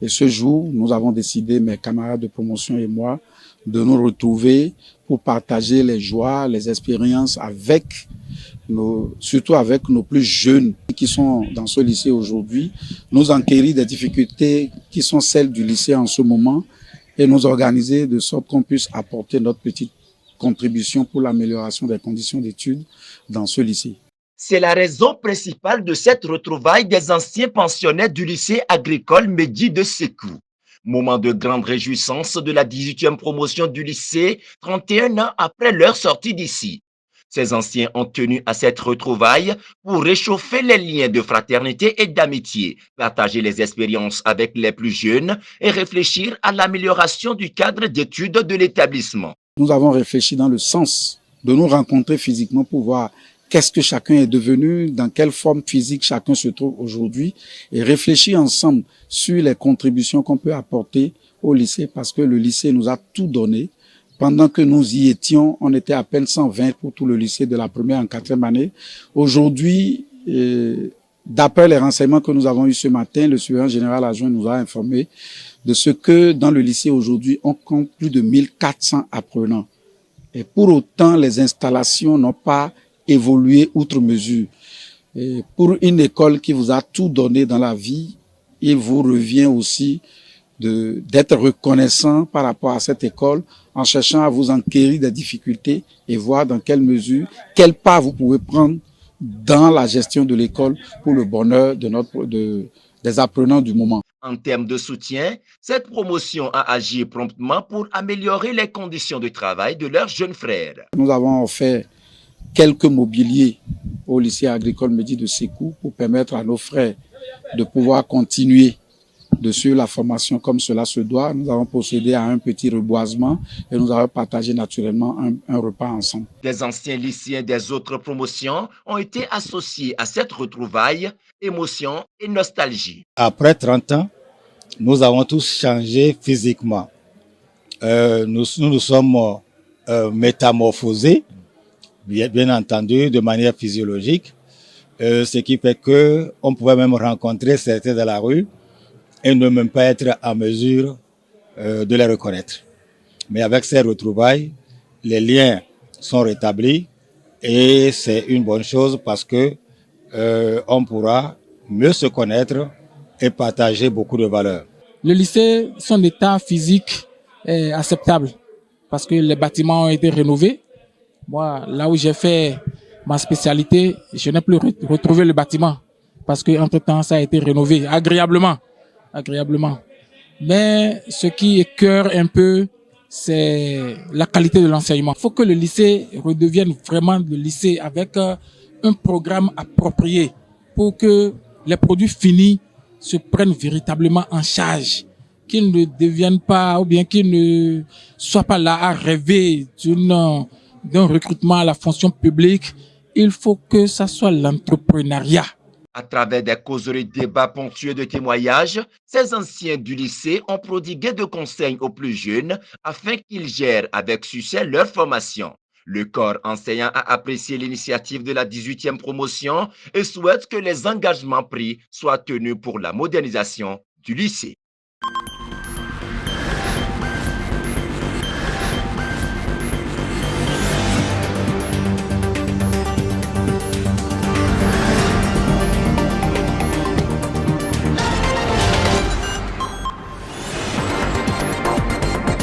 Et ce jour, nous avons décidé, mes camarades de promotion et moi, de nous retrouver pour partager les joies, les expériences avec surtout avec nos plus jeunes qui sont dans ce lycée aujourd'hui, nous enquérir des difficultés qui sont celles du lycée en ce moment et nous organiser de sorte qu'on puisse apporter notre petite contribution pour l'amélioration des conditions d'études dans ce lycée. C'est la raison principale de cette retrouvaille des anciens pensionnaires du lycée agricole Mehdi de Sékou. Moment de grande réjouissance de la 18e promotion du lycée, 31 ans après leur sortie d'ici. Ces anciens ont tenu à cette retrouvaille pour réchauffer les liens de fraternité et d'amitié, partager les expériences avec les plus jeunes et réfléchir à l'amélioration du cadre d'études de l'établissement. Nous avons réfléchi dans le sens de nous rencontrer physiquement pour voir qu'est-ce que chacun est devenu, dans quelle forme physique chacun se trouve aujourd'hui et réfléchir ensemble sur les contributions qu'on peut apporter au lycée parce que le lycée nous a tout donné. Pendant que nous y étions, on était à peine 120 pour tout le lycée de la première en quatrième année. Aujourd'hui, d'après les renseignements que nous avons eus ce matin, le surveillant général adjoint nous a informé de ce que dans le lycée aujourd'hui, on compte plus de 1400 apprenants. Et pour autant, les installations n'ont pas évolué outre mesure. Et pour une école qui vous a tout donné dans la vie, il vous revient aussi d'être reconnaissant par rapport à cette école en cherchant à vous enquérir des difficultés et voir dans quelle mesure, quel pas vous pouvez prendre dans la gestion de l'école pour le bonheur des apprenants du moment. En termes de soutien, cette promotion a agi promptement pour améliorer les conditions de travail de leurs jeunes frères. Nous avons offert quelques mobiliers au lycée agricole Mehdi de Sékou pour permettre à nos frères de pouvoir continuer de suivre la formation comme cela se doit. Nous avons procédé à un petit reboisement et nous avons partagé naturellement un repas ensemble. Des anciens lycéens des autres promotions ont été associés à cette retrouvaille, émotion et nostalgie. Après 30 ans, nous avons tous changé physiquement. Nous sommes métamorphosés, bien entendu, de manière physiologique, ce qui fait qu'on pouvait même rencontrer certains dans la rue et ne même pas être en mesure de les reconnaître. Mais avec ces retrouvailles, les liens sont rétablis et c'est une bonne chose parce que on pourra mieux se connaître et partager beaucoup de valeurs. Le lycée, son état physique est acceptable parce que les bâtiments ont été rénovés. Moi, là où j'ai fait ma spécialité, je n'ai plus retrouvé le bâtiment parce qu'entre-temps, ça a été rénové agréablement. Mais ce qui écœure un peu, c'est la qualité de l'enseignement. Il faut que le lycée redevienne vraiment le lycée avec un programme approprié pour que les produits finis se prennent véritablement en charge, qu'ils ne deviennent pas ou bien qu'ils ne soient pas là à rêver d'un recrutement à la fonction publique. Il faut que ça soit l'entrepreneuriat. À travers des causeries débats ponctués de témoignages, ces anciens du lycée ont prodigué de conseils aux plus jeunes afin qu'ils gèrent avec succès leur formation. Le corps enseignant a apprécié l'initiative de la 18e promotion et souhaite que les engagements pris soient tenus pour la modernisation du lycée.